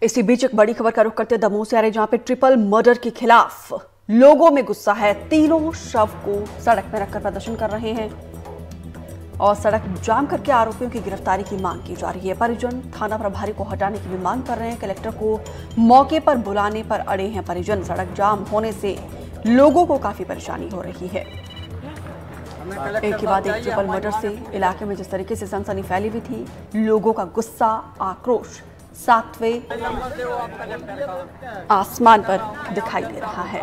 इसी बीच एक बड़ी खबर का रुख करते दमोह से आ रहे, जहां पे ट्रिपल मर्डर के खिलाफ लोगों में गुस्सा है। तीनों शव को सड़क में रखकर प्रदर्शन कर रहे हैं और सड़क जाम करके आरोपियों की गिरफ्तारी की मांग की जा रही है। परिजन थाना प्रभारी को हटाने की भी मांग कर रहे हैं। कलेक्टर को मौके पर बुलाने पर अड़े हैं परिजन। सड़क जाम होने से लोगों को काफी परेशानी हो रही है। एक के बाद एक ट्रिपल मर्डर से इलाके में जिस तरीके से सनसनी फैली हुई थी, लोगों का गुस्सा, आक्रोश सातवें आसमान पर दिखाई दे रहा है।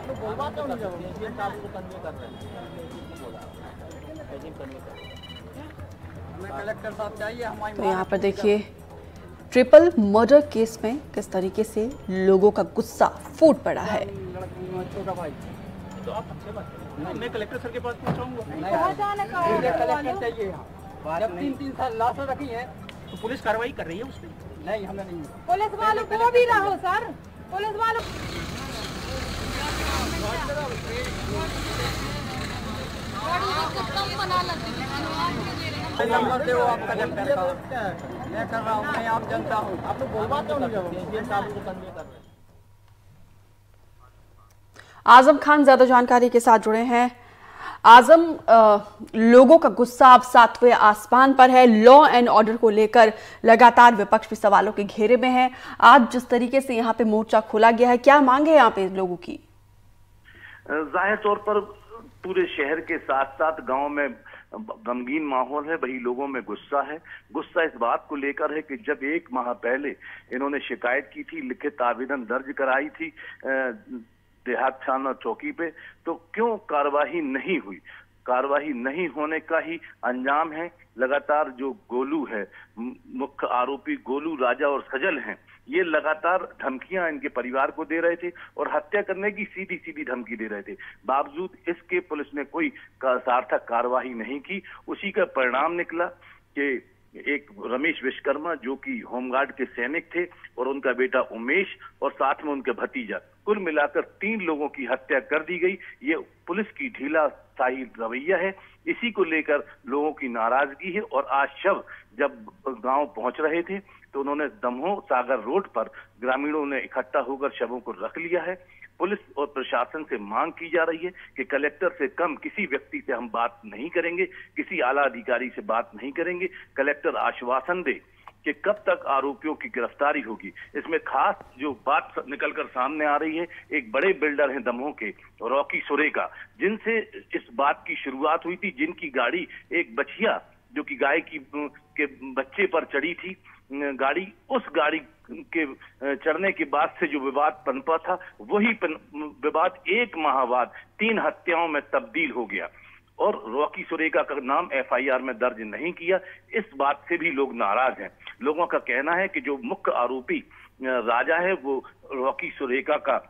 तो यहाँ पर देखिए ट्रिपल मर्डर केस में किस तरीके से लोगों का गुस्सा फूट पड़ा है। मैं कलेक्टर सर के पास पहुंचाऊंगा। कलेक्टर चाहिए। जब 3 साल लाशें रखी हैं तो पुलिस कार्रवाई कर रही है उस पर? नहीं, हमें नहीं। पुलिस वालों को भी रहो सर, पुलिस वालों नंबर दो आप कलेक्टर का। मैं कर रहा हूँ, मैं आप जनता हूँ। आप लोग बोलवा क्यों नहीं हो? आजम खान ज्यादा जानकारी के साथ जुड़े हैं। आजम, लोगों का गुस्सा अब सातवें आसमान पर है। लॉ एंड ऑर्डर को लेकर लगातार विपक्ष भी सवालों के घेरे में है। आज जिस तरीके से यहाँ पे मोर्चा खोला गया है, क्या मांग है यहाँ पे लोगों की? जाहिर तौर पर पूरे शहर के साथ साथ गांव में गमगीन माहौल है, वही लोगों में गुस्सा है। गुस्सा इस बात को लेकर है कि जब 1 माह पहले इन्होंने शिकायत की थी, लिखित आवेदन दर्ज कराई थी देहात थाना चौकी पे, तो क्यों कार्रवाई नहीं हुई? कार्रवाई नहीं होने का ही अंजाम है। लगातार जो गोलू है, मुख्य आरोपी गोलू, राजा और सजल हैं, ये लगातार धमकियां इनके परिवार को दे रहे थे और हत्या करने की सीधी सीधी धमकी दे रहे थे। बावजूद इसके पुलिस ने कोई सार्थक कार्रवाई नहीं की। उसी का परिणाम निकला कि एक रमेश विश्वकर्मा जो कि होमगार्ड के सैनिक थे और उनका बेटा उमेश और साथ में उनका भतीजा, कुल मिलाकर 3 लोगों की हत्या कर दी गई। ये पुलिस की ढीलाशाही रवैया है। इसी को लेकर लोगों की नाराजगी है और आज शव जब गांव पहुंच रहे थे तो उन्होंने दमोह सागर रोड पर ग्रामीणों ने इकट्ठा होकर शवों को रख लिया है। पुलिस और प्रशासन से मांग की जा रही है कि कलेक्टर से कम किसी व्यक्ति से हम बात नहीं करेंगे, किसी आला अधिकारी से बात नहीं करेंगे। कलेक्टर आश्वासन दे कि कब तक आरोपियों की गिरफ्तारी होगी। इसमें खास जो बात निकलकर सामने आ रही है, एक बड़े बिल्डर हैं दमोह के, रॉकी सुरेका, जिनसे इस बात की शुरुआत हुई थी, जिनकी गाड़ी एक बछिया जो कि गाय के बच्चे पर चढ़ी थी गाड़ी, उस गाड़ी के चढ़ने के बाद से जो विवाद पनपा था, वही विवाद 1 माह बाद 3 हत्याओं में तब्दील हो गया और रॉकी सुरेका का नाम FIR में दर्ज नहीं किया। इस बात से भी लोग नाराज हैं। लोगों का कहना है कि जो मुख्य आरोपी राजा है वो रॉकी सुरेका का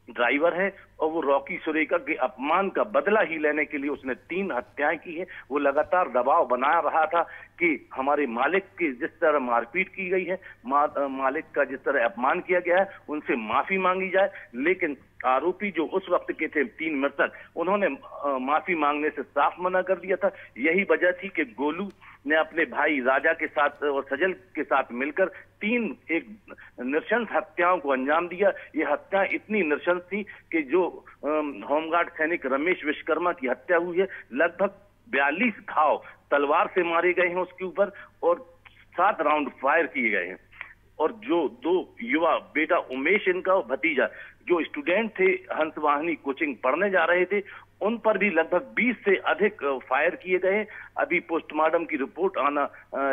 ड्राइवर है और वो रॉकी सुरेका के अपमान का बदला ही लेने के लिए उसने 3 हत्याएं की है। वो लगातार दबाव बना रहा था कि हमारे मालिक की जिस तरह मारपीट की गई है, मालिक का जिस तरह अपमान किया गया है, उनसे माफी मांगी जाए। लेकिन आरोपी जो उस वक्त के थे 3 मृतक, उन्होंने माफी मांगने से साफ मना कर दिया था। यही वजह थी कि गोलू ने अपने भाई राजा के साथ और सजल के साथ मिलकर 3 एक नृशंस हत्याओं को अंजाम दिया। ये हत्या इतनी नृशंस थी कि जो होमगार्ड सैनिक रमेश विश्वकर्मा की हत्या हुई है, लगभग 42 घाव तलवार से मारे गए हैं उसके ऊपर और 7 राउंड फायर किए गए हैं। और जो 2 युवा, बेटा उमेश इनका और भतीजा, जो स्टूडेंट थे, हंसवाहिनी कोचिंग पढ़ने जा रहे थे, उन पर भी लगभग 20 से अधिक फायर किए गए। अभी पोस्टमार्टम की रिपोर्ट आना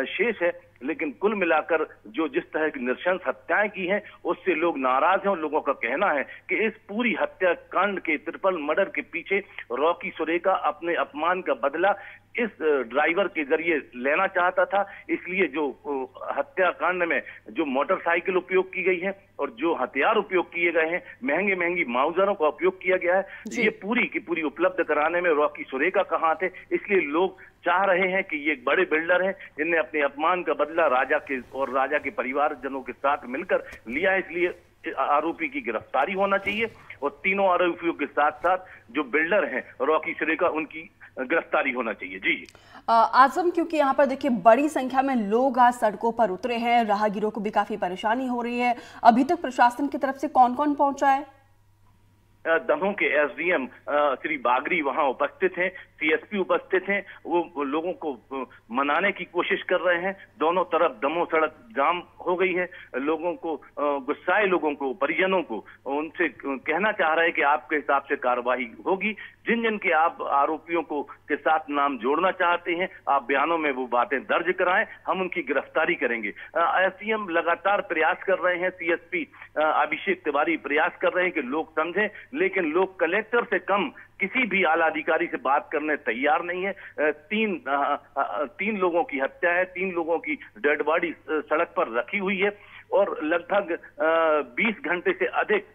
शेष है, लेकिन कुल मिलाकर जो जिस तरह की नृशंस हत्याएं की हैं उससे लोग नाराज हैं और लोगों का कहना है कि इस पूरी हत्याकांड के ट्रिपल मर्डर के पीछे रॉकी सुरेका अपने अपमान का बदला इस ड्राइवर के जरिए लेना चाहता था। इसलिए जो हत्याकांड में जो मोटरसाइकिल उपयोग की गई है और जो हथियार उपयोग किए गए हैं, महंगी माउजरों का उपयोग किया गया है, ये पूरी की पूरी उपलब्ध कराने में रॉकी सुरेका कहाँ थे। इसलिए लोग चाह रहे हैं कि ये एक बड़े बिल्डर हैं, जिनने अपने अपमान का बदला राजा के और राजा के परिवारजनों के साथ मिलकर लिया है। इसलिए आरोपी की गिरफ्तारी होना चाहिए और तीनों आरोपियों के साथ साथ जो बिल्डर हैं रॉकी सुरेका, उनकी गिरफ्तारी होना चाहिए। जी आजम, क्योंकि यहाँ पर देखिए बड़ी संख्या में लोग आज सड़कों पर उतरे हैं, राहगीरों को भी काफी परेशानी हो रही है, अभी तक प्रशासन की तरफ से कौन कौन पहुंचा है? दमोह के एसडीएम श्री बागरी वहां उपस्थित हैं, सीएसपी उपस्थित हैं, वो लोगों को मनाने की कोशिश कर रहे हैं। दोनों तरफ दमोह सड़क जाम हो गई है, लोगों को गुस्साए लोगों को, परिजनों को उनसे कहना चाह रहे हैं कि आपके हिसाब से कार्रवाई होगी। जिन जिन के आप आरोपियों को के साथ नाम जोड़ना चाहते हैं, आप बयानों में वो बातें दर्ज कराएं, हम उनकी गिरफ्तारी करेंगे। एसडीएम लगातार प्रयास कर रहे हैं, सीएसपी अभिषेक तिवारी प्रयास कर रहे हैं कि लोग समझें, लेकिन लोग कलेक्टर से कम किसी भी आला अधिकारी से बात करने तैयार नहीं है। तीन लोगों की हत्या है, 3 लोगों की डेड बॉडी सड़क पर रखी हुई है और लगभग 20 घंटे से अधिक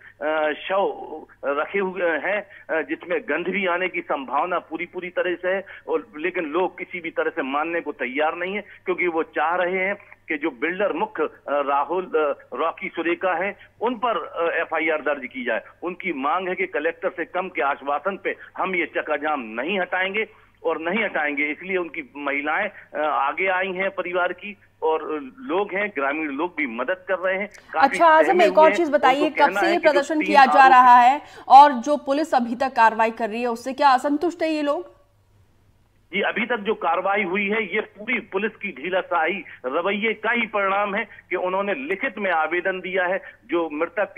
शव रखे हुए हैं, जिसमें गंध भी आने की संभावना पूरी तरह से है। और लेकिन लोग किसी भी तरह से मानने को तैयार नहीं है, क्योंकि वो चाह रहे हैं कि जो बिल्डर मुख्य राहुल रॉकी सुरेका है, उन पर एफआईआर दर्ज की जाए। उनकी मांग है कि कलेक्टर से कम के आश्वासन पे हम ये चक्काजाम नहीं हटाएंगे और नहीं हटाएंगे। इसलिए उनकी महिलाएं आगे आई हैं, परिवार की, और लोग हैं, ग्रामीण लोग भी मदद कर रहे हैं। अच्छा आजम, एक और चीज बताइए, कब से ये प्रदर्शन किया जा रहा है और जो पुलिस अभी तक कार्रवाई कर रही है उससे क्या असंतुष्ट है ये लोग? जी, अभी तक जो कार्रवाई हुई है ये पूरी पुलिस की ढीलाशाही रवैये का ही परिणाम है कि उन्होंने लिखित में आवेदन दिया है। जो मृतक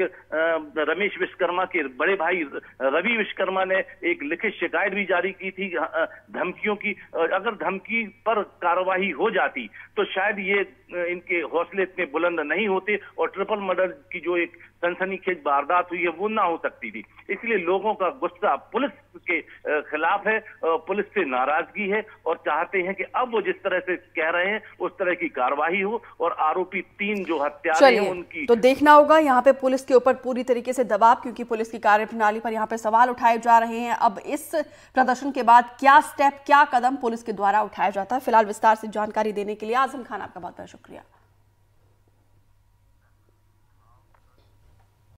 रमेश विश्वकर्मा के बड़े भाई रवि विश्वकर्मा ने एक लिखित शिकायत भी जारी की थी धमकियों की। अगर धमकी पर कार्रवाई हो जाती तो शायद ये इनके हौसले इतने बुलंद नहीं होते और ट्रिपल मर्डर की जो एक सनसनीखेज वारदात हुई है वो ना हो सकती थी। इसलिए लोगों का गुस्सा पुलिस के खिलाफ है, पुलिस से नाराजगी है और चाहते हैं कि अब वो जिस तरह से कह रहे हैं उस तरह की कार्रवाई हो और आरोपी 3 जो हत्यारे हैं उनकी। तो देखना होगा यहाँ पे पुलिस के ऊपर पूरी तरीके से दबाव, क्योंकि पुलिस की कार्यप्रणाली पर यहाँ पे सवाल उठाए जा रहे हैं। अब इस प्रदर्शन के बाद क्या स्टेप, क्या कदम पुलिस के द्वारा उठाया जाता है? फिलहाल विस्तार से जानकारी देने के लिए आजम खान आपका बहुत बहुत शुक्रिया।